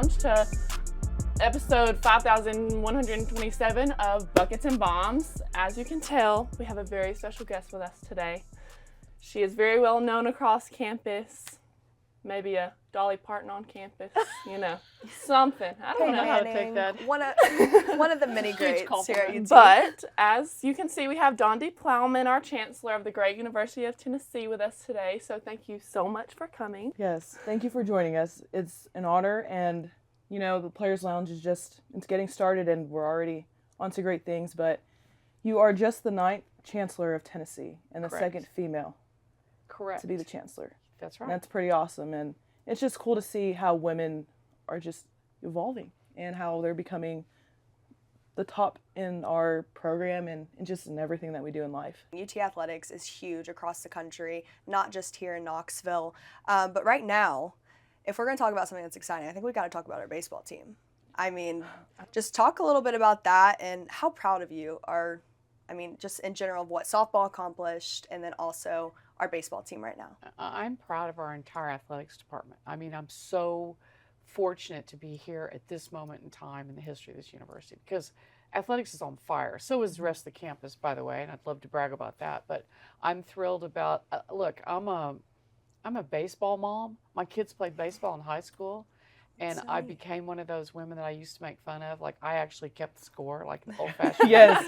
Lounge to episode 5127 of Buckets and Bombs. As you can tell, we have a very special guest with us today. She is very well known across campus. Maybe a Dolly Parton on campus, you know, something. I don't know how to take that. One of the many greats here at UT. But as you can see, we have Dondi Plowman, our Chancellor of the great University of Tennessee, with us today. So thank you so much for coming. Yes, thank you for joining us. It's an honor, and you know, the Players Lounge is it's getting started, and we're already on to great things. But you are just the 9th Chancellor of Tennessee and the second female to be the Chancellor. That's right. And that's pretty awesome, and it's just cool to see how women are just evolving and how they're becoming the top in our program and just in everything that we do in life. UT athletics is huge across the country, not just here in Knoxville. But right now, if we're going to talk about something that's exciting, I think we got to talk about our baseball team. I mean, just talk a little bit about that and how proud of you are, I mean, just in general of what softball accomplished and then also our baseball team right now. I'm proud of our entire athletics department. I mean, I'm so fortunate to be here at this moment in time in the history of this university because athletics is on fire. So is the rest of the campus, by the way, and I'd love to brag about that. But I'm thrilled about, look, I'm a baseball mom. My kids played baseball in high school, and I became one of those women that I used to make fun of. Like, I actually kept the score, like an old-fashioned. Yes.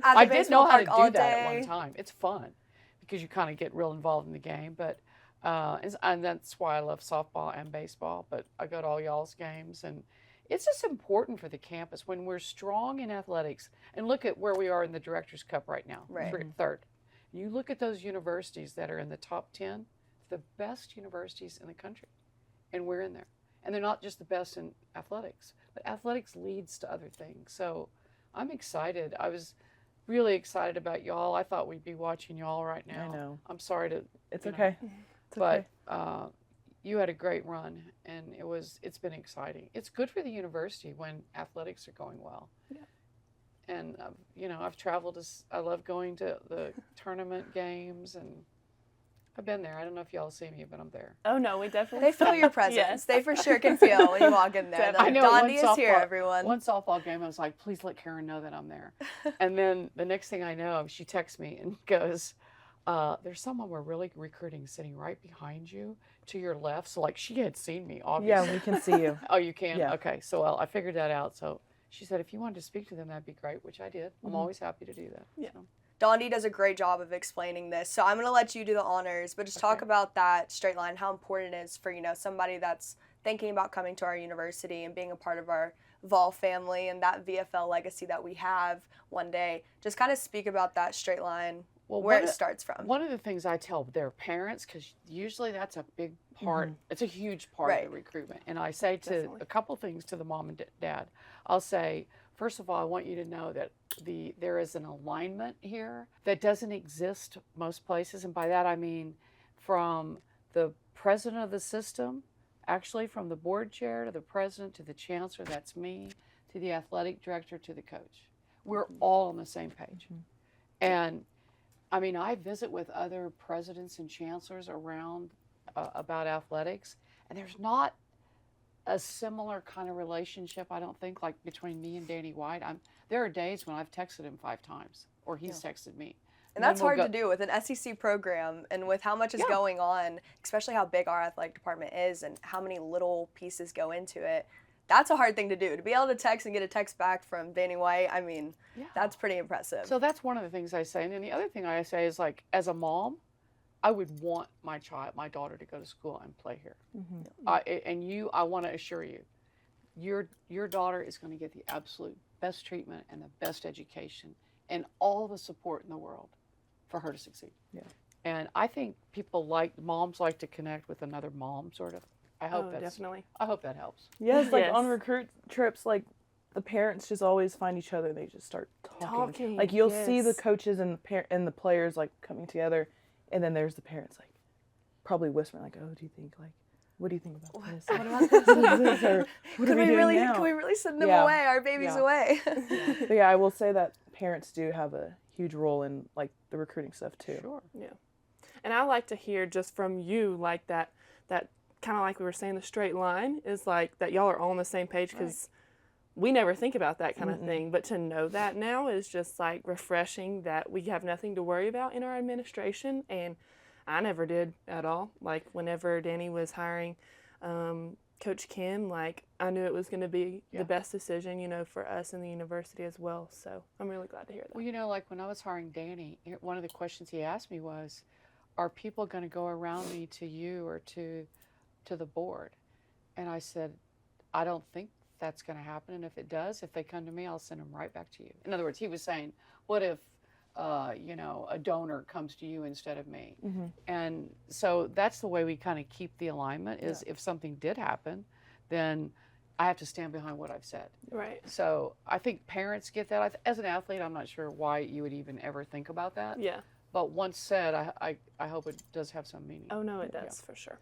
I didn't know how to do that at one time. It's fun because you kind of get real involved in the game. But and that's why I love softball and baseball. But I go to all y'all's games, and it's just important for the campus when we're strong in athletics. And look at where we are in the Directors' Cup right now, third. You look at those universities that are in the top 10, the best universities in the country, and we're in there. And they're not just the best in athletics, but athletics leads to other things. So I'm excited. I was really excited about y'all. I thought we'd be watching y'all right now. I know. I'm sorry to. It's okay. But you had a great run, and it's been exciting. It's good for the university when athletics are going well. Yeah. And I've traveled. I love going to the tournament games, and I've been there. I don't know if y'all see me, but I'm there. Oh no, we definitely. They feel your presence. Yes. They for sure can feel when you walk in there. I know. Dondi is here, everyone. One softball game, I was like, please let Karen know that I'm there. And then the next thing I know, she texts me and goes, there's someone we're really recruiting sitting right behind you to your left. So like she had seen me, obviously. Yeah, we can see you. Oh, you can? Yeah. Okay. So I figured that out. So she said, if you wanted to speak to them, that'd be great, which I did. I'm always happy to do that. Yeah. So. Dondi does a great job of explaining this, so I'm going to let you do the honors, but just talk about that straight line, how important it is for, somebody that's thinking about coming to our university and being a part of our Vol family and that VFL legacy that we have one day. Just kind of speak about that straight line, where it starts from. One of the things I tell their parents, because usually that's a big part, it's a huge part of the recruitment, and I say a couple things to the mom and dad. I'll say, first of all, I want you to know that there is an alignment here that doesn't exist most places. And by that I mean from the president of the system, actually from the board chair to the president to the chancellor, that's me, to the athletic director to the coach. We're all on the same page. And I mean, I visit with other presidents and chancellors around about athletics, and there's not a similar kind of relationship, I don't think, like between me and Danny White. There are days when I've texted him 5 times, or he's texted me. And that's hard to do with an SEC program and with how much is going on, especially how big our athletic department is and how many little pieces go into it. That's a hard thing to do. To be able to text and get a text back from Danny White, I mean, that's pretty impressive. So that's one of the things I say. And then the other thing I say is, like, as a mom, I would want my daughter to go to school and play here. I want to assure you, your daughter is going to get the absolute best treatment and the best education and all the support in the world for her to succeed. Yeah. And I think moms like to connect with another mom, sort of. I hope definitely. I hope that helps. Yes, like on recruit trips, like the parents just always find each other and they just start talking. Like you'll see the coaches and the players like coming together, and then there's the parents like probably whispering like, "Oh, do you think like, what do you think about this? What about this? Or what are we doing now? Can we really send them away? Our babies away." But yeah, I will say that parents do have a huge role in like the recruiting stuff too. Sure. Yeah. And I like to hear just from you like that kind of like we were saying, the straight line is like that y'all are all on the same page, because we never think about that kind of thing. But to know that now is just like refreshing, that we have nothing to worry about in our administration. And I never did at all. Like whenever Danny was hiring Coach Kim, like I knew it was going to be the best decision, you know, for us and the university as well. So I'm really glad to hear that. Well, you know, like when I was hiring Danny, one of the questions he asked me was, are people going to go around me to you or to the board? And I said, I don't think that's going to happen. And if it does, if they come to me, I'll send them right back to you. In other words, he was saying, what if, you know, a donor comes to you instead of me? And so that's the way we kind of keep the alignment is if something did happen, then I have to stand behind what I've said. Right. So I think parents get that. As an athlete, I'm not sure why you would even ever think about that. Yeah. But once said, I hope it does have some meaning. Oh, no, it does, for sure.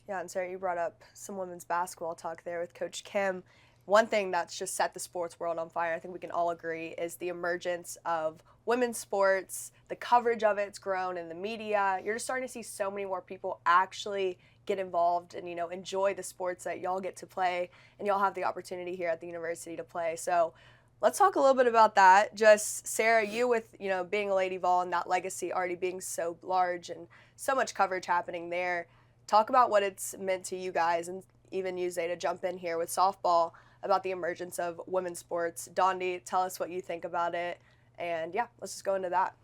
Yeah, and Sarah, you brought up some women's basketball talk there with Coach Kim. One thing that's just set the sports world on fire, I think we can all agree, is the emergence of women's sports. The coverage of it's grown in the media. You're just starting to see so many more people actually get involved and, you know, enjoy the sports that y'all get to play, and y'all have the opportunity here at the university to play. So let's talk a little bit about that. Just, Sarah, you with, you know, being a Lady Vol and that legacy already being so large and so much coverage happening there, talk about what it's meant to you guys, and even you, Zay, to jump in here with softball, about the emergence of women's sports. Dondi, tell us what you think about it. And yeah, let's just go into that.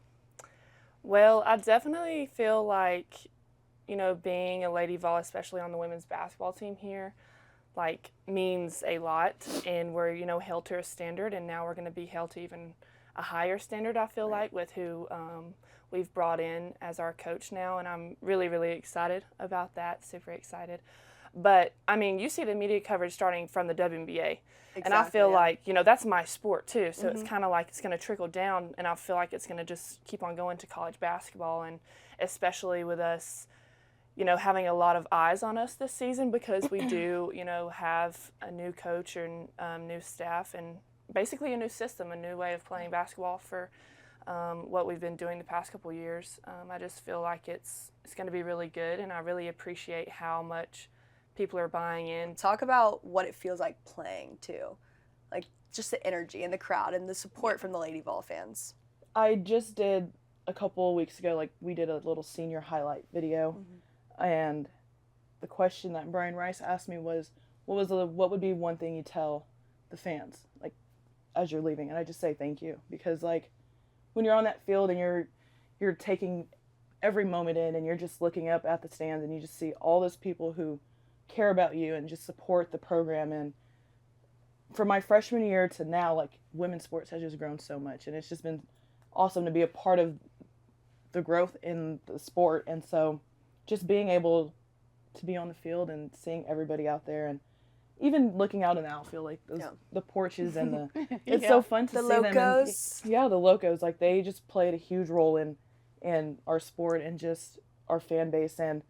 Well, I definitely feel like, you know, being a Lady Vol, especially on the women's basketball team here, like means a lot. And we're, you know, held to a standard, and now we're going to be held to even a higher standard, I feel like, with who we've brought in as our coach now. And I'm really, really excited about that, super excited. But, I mean, you see the media coverage starting from the WNBA. Exactly, and I feel like, you know, that's my sport too. So it's kind of like it's going to trickle down, and I feel like it's going to just keep on going to college basketball, and especially with us, you know, having a lot of eyes on us this season, because we do, you know, have a new coach and new staff and basically a new system, a new way of playing basketball for what we've been doing the past couple years. I just feel like it's going to be really good, and I really appreciate how much people are buying in. Talk about what it feels like playing too, like just the energy and the crowd and the support from the Lady Vol fans. I just did a couple of weeks ago, like we did a little senior highlight video, and the question that Brian Rice asked me was, what would be one thing you tell the fans, like as you're leaving? And I just say thank you, because like when you're on that field and you're taking every moment in, and you're just looking up at the stands, and you just see all those people who care about you and just support the program. And from my freshman year to now, like women's sports has just grown so much, and it's just been awesome to be a part of the growth in the sport. And so just being able to be on the field and seeing everybody out there, and even looking out in the outfield, like those, the porches and the it's so fun to see locos. them. The locos, like they just played a huge role in our sport and just our fan base. And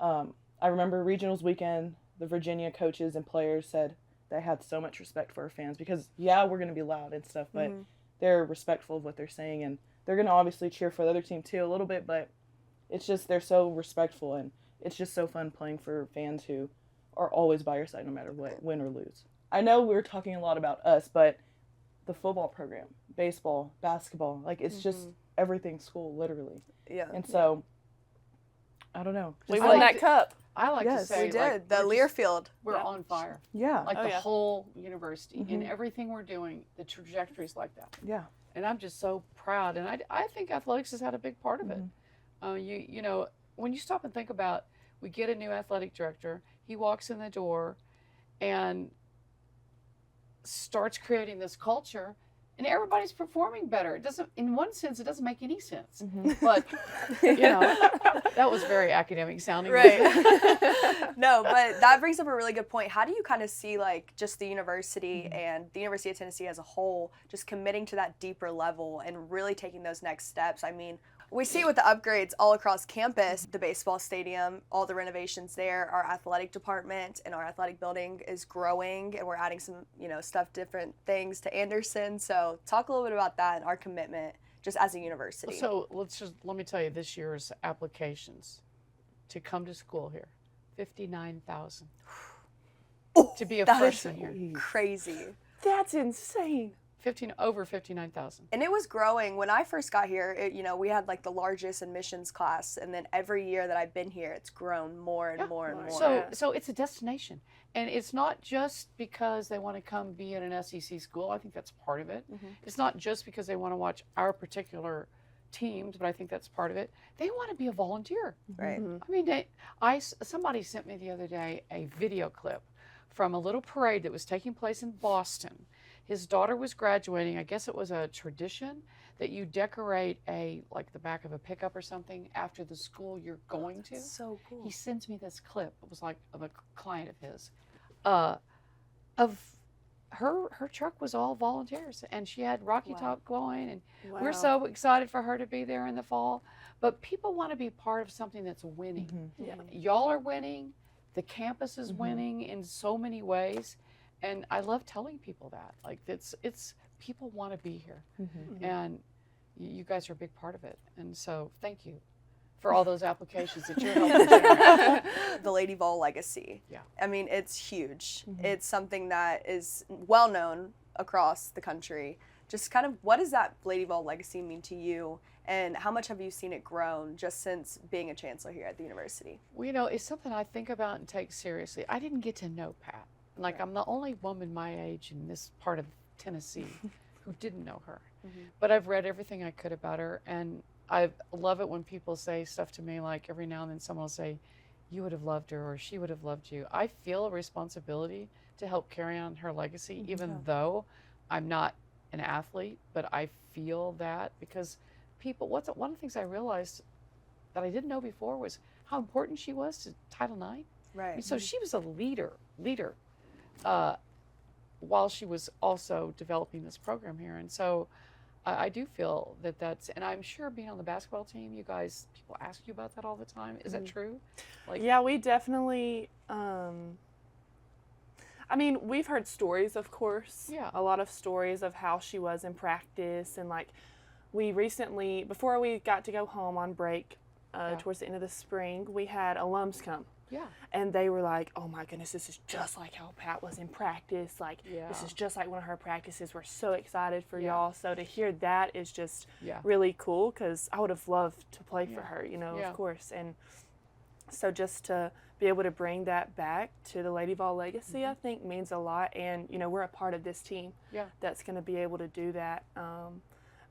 I remember regionals weekend, the Virginia coaches and players said they had so much respect for our fans, because we're going to be loud and stuff, but they're respectful of what they're saying, and they're going to obviously cheer for the other team too a little bit, but it's just they're so respectful, and it's just so fun playing for fans who are always by your side no matter what, win or lose. I know we're talking a lot about us, but the football program, baseball, basketball, like it's just everything school, literally. Yeah. And so, I don't know. We won that cup. I like to say, we did. The Learfield. We're on fire. Yeah. Like the whole university and everything we're doing, the trajectory's like that. Yeah. And I'm just so proud. And I think athletics has had a big part of it. You know, when you stop and think about, we get a new athletic director, he walks in the door and starts creating this culture, and everybody's performing better. It doesn't, in one sense, it doesn't make any sense. But, you know, that was very academic sounding. Right. No, but that brings up a really good point. How do you kind of see, like, just the university and the University of Tennessee as a whole just committing to that deeper level and really taking those next steps? I mean, we see it with the upgrades all across campus, the baseball stadium, all the renovations there, our athletic department and our athletic building is growing, and we're adding some, you know, different things to Anderson. So talk a little bit about that and our commitment just as a university. So let me tell you, this year's applications to come to school here 59,000 Oh, to be a that freshman is here. crazy. That's insane. Over 59,000. And it was growing. When I first got here, we had like the largest admissions class, and then every year that I've been here, it's grown more and more and more. So it's a destination, and it's not just because they want to come be in an SEC school. I think that's part of it. It's not just because they want to watch our particular teams, but I think that's part of it. They want to be a volunteer. Right. I mean, somebody sent me the other day a video clip from a little parade that was taking place in Boston. His daughter was graduating. I guess it was a tradition that you decorate like the back of a pickup or something after the school you're going to. So cool. He sends me this clip. It was like of a client of his, of her truck was all volunteers, and she had Rocky Top going, and we're so excited for her to be there in the fall. But people want to be part of something that's winning. Y'all are winning. The campus is winning in so many ways. And I love telling people that, like, it's people want to be here, and you guys are a big part of it. And so, thank you for all those applications that you're helping generate. The Lady Vol legacy. Yeah. I mean, it's huge. It's something that is well known across the country. Just kind of, what does that Lady Vol legacy mean to you, and how much have you seen it grown just since being a chancellor here at the university? Well, it's something I think about and take seriously. I didn't get to know Pat. Like, I'm the only woman my age in this part of Tennessee who didn't know her. But I've read everything I could about her, and I love it when people say stuff to me, like every now and then someone will say, you would have loved her, or she would have loved you. I feel a responsibility to help carry on her legacy, even though I'm not an athlete, but I feel that because people, one of the things I realized that I didn't know before was how important she was to Title IX. Right. I mean, so she was a leader, while she was also developing this program here. And so I do feel that's, and I'm sure being on the basketball team, people ask you about that all the time. Is that true? Like, yeah, we definitely, I mean, we've heard stories, of course. Yeah. A lot of stories of how she was in practice. And like, we recently, before we got to go home on break, towards the end of the spring, we had alums come. Yeah. And they were like, oh my goodness, this is just like how Pat was in practice. Like, this is just like one of her practices. We're so excited for y'all. So to hear that is just really cool, because I would have loved to play for her, of course. And so just to be able to bring that back to the Lady Vol legacy, I think means a lot. And, we're a part of this team that's going to be able to do that.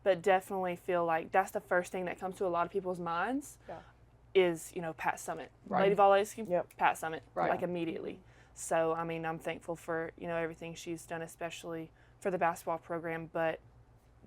But definitely feel like that's the first thing that comes to a lot of people's minds. Is, Pat Summitt. Lady Vol legacy, Pat Summitt, like immediately. So, I mean, I'm thankful for, everything she's done, especially for the basketball program, but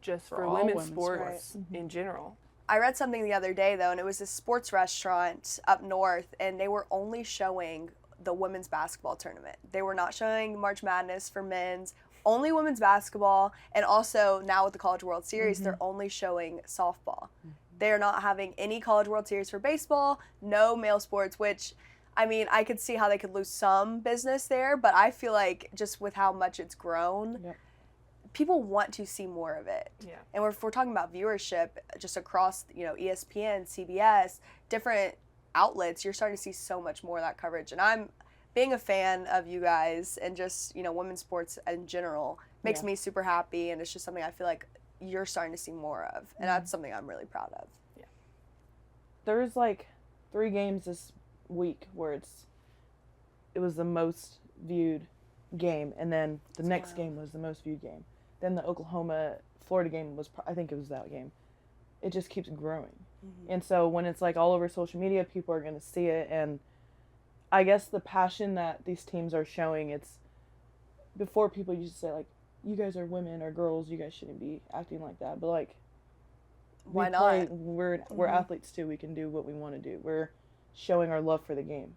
just for women's sports in general. I read something the other day, though, and it was this sports restaurant up north, and they were only showing the women's basketball tournament. They were not showing March Madness for men's, only women's basketball, and also now with the College World Series, they're only showing softball. They're not having any College World Series for baseball, no male sports, which, I mean, I could see how they could lose some business there, but I feel like just with how much it's grown, people want to see more of it. Yeah. And if we're talking about viewership just across, ESPN, CBS, different outlets, you're starting to see so much more of that coverage. And I'm being a fan of you guys and just, women's sports in general makes me super happy, and it's just something I feel like you're starting to see more of, and that's something I'm really proud of. Yeah. There's like 3 games this week where it was the most viewed game, and then the next game was the most viewed game. Then the Oklahoma-Florida game was, I think it was that game. It just keeps growing. And so when it's like all over social media, people are going to see it, and I guess the passion that these teams are showing, it's, before people used to say like, you guys are women or girls, you guys shouldn't be acting like that. But like, why not? We're athletes too. We can do what we want to do. We're showing our love for the game,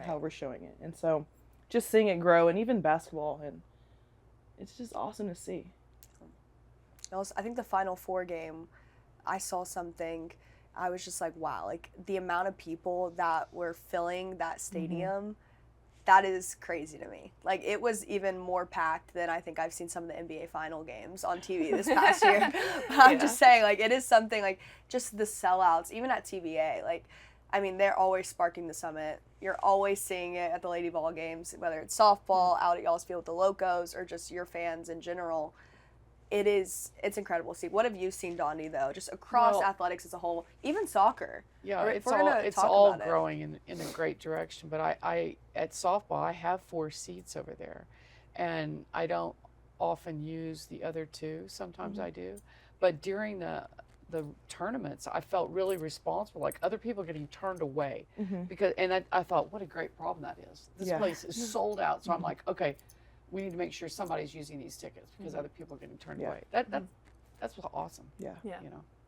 how we're showing it. And so just seeing it grow, and even basketball, and it's just awesome to see. Also, I think the Final Four game, I saw something, I was just like, wow, like the amount of people that were filling that stadium, that is crazy to me. Like, it was even more packed than I think I've seen some of the NBA final games on TV this past year. But I'm just saying, like, it is something, like, just the sellouts, even at TVA, like, I mean, they're always sparking the summit. You're always seeing it at the Lady Ball games, whether it's softball, out at y'all's field with the Locos, or just your fans in general. It's incredible to see. What have you seen, Dondi, though, just across athletics as a whole, even soccer? Yeah, it's all growing in a great direction. But I at softball, I have 4 seats over there, and I don't often use the other 2. Sometimes I do, but during the tournaments, I felt really responsible, like other people getting turned away because, and I thought, what a great problem that is. This place is sold out, so I'm like, okay, we need to make sure somebody's using these tickets because other people are getting turned away. That's awesome. Yeah,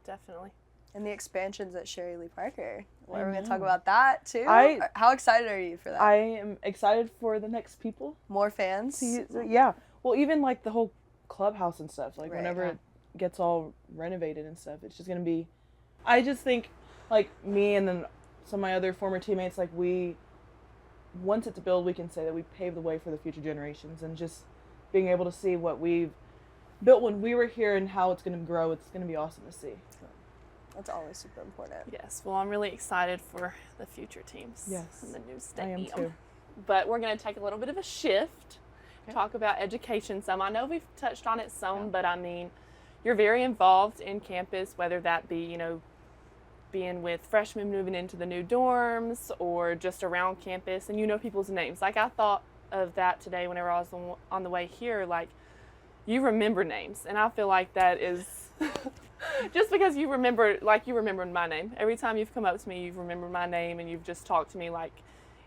definitely. And the expansions at Sherry Lee Parker. We're going to talk about that too. How excited are you for that? I am excited for the next people. More fans? Yeah. Well, even like the whole clubhouse and stuff. Like whenever it gets all renovated and stuff, it's just going to be. I just think, like me and then some of my other former teammates, like once it's built, we can say that we paved the way for the future generations, and just being able to see what we've built when we were here and how it's going to grow, it's going to be awesome to see. That's always super important. Yes, well, I'm really excited for the future teams in the new stadium. I am too. But we're going to take a little bit of a shift, talk about education some. I know we've touched on it some, but I mean, you're very involved in campus, whether that be, being with freshmen moving into the new dorms or just around campus, and people's names. Like I thought of that today whenever I was on the way here, like you remember names, and I feel like that is just because you remembered my name. Every time you've come up to me, you've remembered my name, and you've just talked to me like,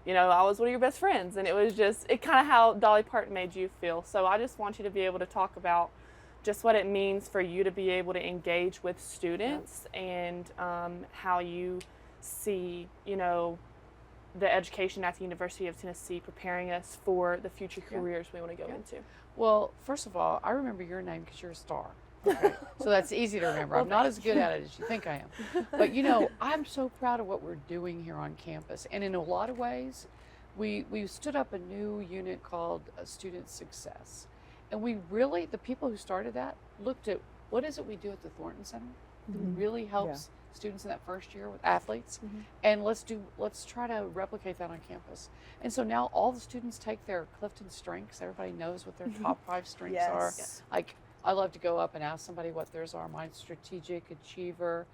I was one of your best friends, and it kind of how Dolly Parton made you feel. So I just want you to be able to talk about just what it means for you to be able to engage with students and how you see, the education at the University of Tennessee preparing us for the future careers we want to go into. Well, first of all, I remember your name because you're a star. Okay. So that's easy to remember. I'm not as good at it as you think I am. But, I'm so proud of what we're doing here on campus. And in a lot of ways, we stood up a new unit called Student Success. And we really, the people who started that, looked at what is it we do at the Thornton Center that really helps students in that first year with athletes, and let's try to replicate that on campus. And so now all the students take their Clifton strengths. Everybody knows what their top 5 strengths are. Like I love to go up and ask somebody what theirs are. Mine's strategic, achiever,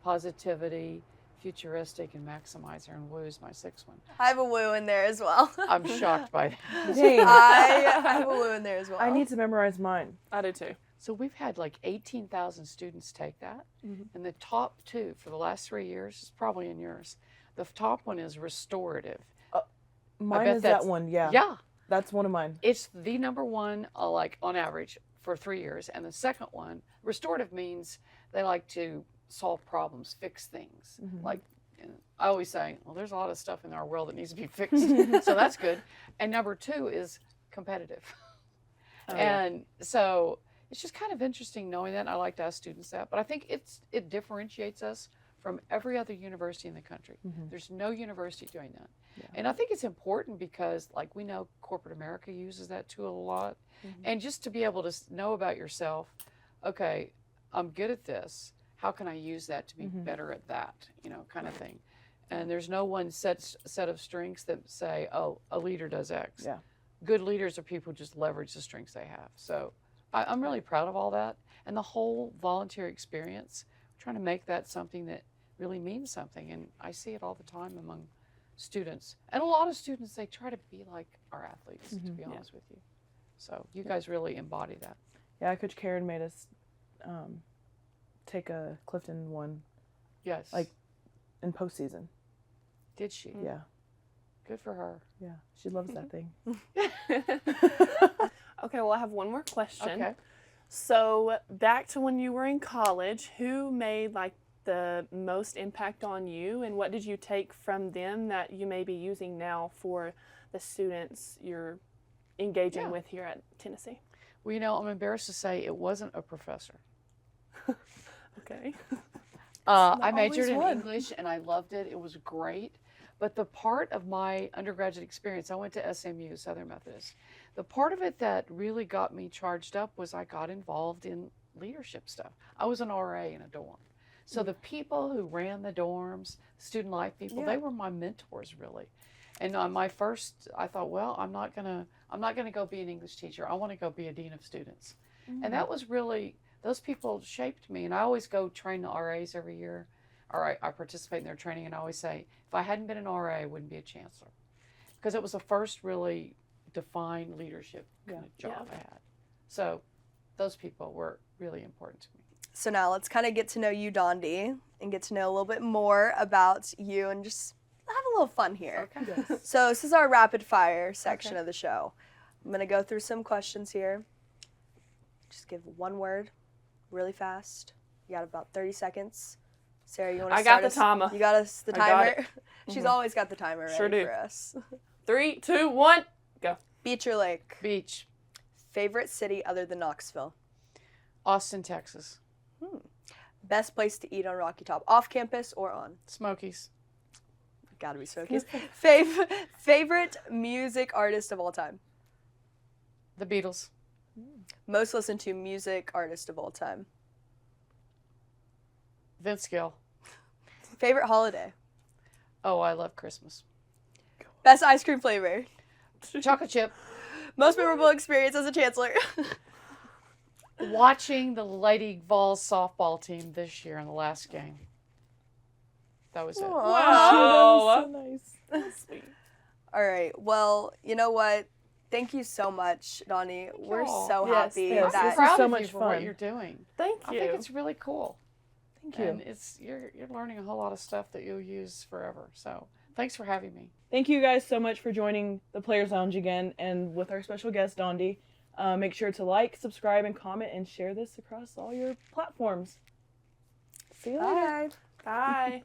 positivity, futuristic, and maximizer, and woo is my 6th one. I have a woo in there as well. I'm shocked by that. Dang. I have a woo in there as well. I need to memorize mine. I do too. So we've had like 18,000 students take that, and the top 2 for the last 3 years is probably in yours. The top one is restorative. Mine is that one, Yeah. That's one of mine. It's the number 1, like on average, for 3 years. And the second one, restorative, means they like to solve problems, fix things. Like I always say, well, there's a lot of stuff in our world that needs to be fixed, so that's good. And number 2 is competitive. So it's just kind of interesting knowing that. I like to ask students that, but I think it differentiates us from every other university in the country. There's no university doing that. And I think it's important because, like, we know corporate America uses that tool a lot. And just to be able to know about yourself, okay, I'm good at this. How can I use that to be better at that, kind of thing. And there's no one set of strengths that say, oh, a leader does X. Yeah. Good leaders are people who just leverage the strengths they have. So I'm really proud of all that. And the whole volunteer experience, trying to make that something that really means something. And I see it all the time among students. And a lot of students, they try to be like our athletes, to be honest with you. So you guys really embody that. Yeah, Coach Karen made us take a Clifton one. Yes. Like in postseason. Did she? Yeah. Good for her. Yeah, she loves that thing. Okay, well, I have one more question. Okay. So back to when you were in college, who made like the most impact on you, and what did you take from them that you may be using now for the students you're engaging with here at Tennessee? Well, I'm embarrassed to say it wasn't a professor. Okay. I majored in English and I loved it. It was great. But the part of my undergraduate experience, I went to SMU, Southern Methodist. The part of it that really got me charged up was I got involved in leadership stuff. I was an RA in a dorm. So the people who ran the dorms, student life people, they were my mentors really. And on my first, I thought, well, I'm not gonna go be an English teacher. I want to go be a dean of students. And that was really, those people shaped me. And I always go train the RAs every year, or I participate in their training. And I always say, if I hadn't been an RA, I wouldn't be a chancellor, because it was the first really defined leadership kind of job I had. So those people were really important to me. So now let's kind of get to know you, Dondi, and get to know a little bit more about you and just have a little fun here. Okay. Yes. So this is our rapid fire section of the show. I'm going to go through some questions here. Just give one word really fast. You got about 30 seconds. Sarah, you want to start? I got the timer. You got us the I got timer? it. She's always got the timer ready Sure do. for us. 3, 2, 1, go. Beach or lake? Beach. Favorite city other than Knoxville? Austin, Texas. Best place to eat on Rocky Top, off campus or on? Smokies. Gotta be Smokies. Favorite music artist of all time? The Beatles. Most listened to music artist of all time? Vince Gill. Favorite holiday? Oh, I love Christmas. Best ice cream flavor? Chocolate chip. Most memorable experience as a chancellor? Watching the Lady Vols softball team this year in the last game. That was it. Wow. So nice. That's sweet. All right. Well, you know what? Thank you so much, Donnie. We're y'all. so Yes, happy yes. that This is Proud so of much you for fun. what you're doing. Thank you. I think it's really cool. Thank you. And it's you're learning a whole lot of stuff that you'll use forever. So thanks for having me. Thank you guys so much for joining the Players Lounge again and with our special guest, Dondi. Make sure to like, subscribe, and comment, and share this across all your platforms. See you later. Bye. Bye.